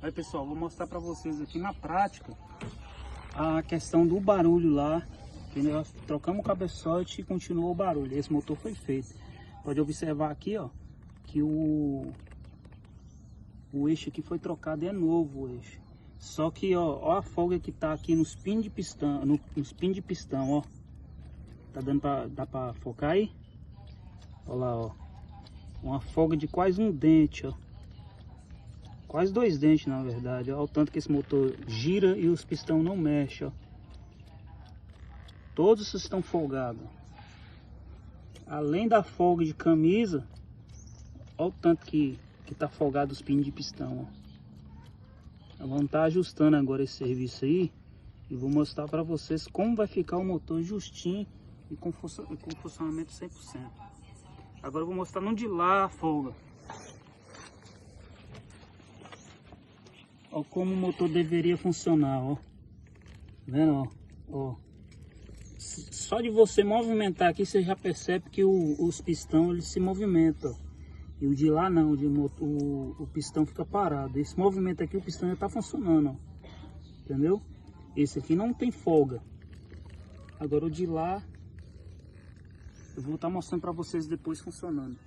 Aí pessoal, vou mostrar para vocês aqui na prática a questão do barulho lá, que nós trocamos o cabeçote e continuou o barulho. Esse motor foi feito. Pode observar aqui, ó, que o eixo aqui foi trocado, é novo o eixo. Só que ó a folga que tá aqui nos pin de pistão, nos pin de pistão, ó. Tá dando dá para focar aí? Olha lá, ó. Uma folga de quase um dente, ó. Quase 2 dentes, na verdade. Olha o tanto que esse motor gira e os pistão não mexem, ó. Todos estão folgados. Além da folga de camisa, olha o tanto que tá folgado os pinos de pistão, ó. Vamos estar ajustando agora esse serviço aí e vou mostrar para vocês como vai ficar o motor justinho e com funcionamento 100%. Agora eu vou mostrar no de lá a folga. Ó, como o motor deveria funcionar, ó. Tá vendo, ó? Só de você movimentar aqui, você já percebe que os pistão eles se movimentam. E o de lá não, o pistão fica parado. Esse movimento aqui, o pistão já tá funcionando, ó. Entendeu? Esse aqui não tem folga. Agora o de lá, eu vou estar mostrando para vocês depois funcionando.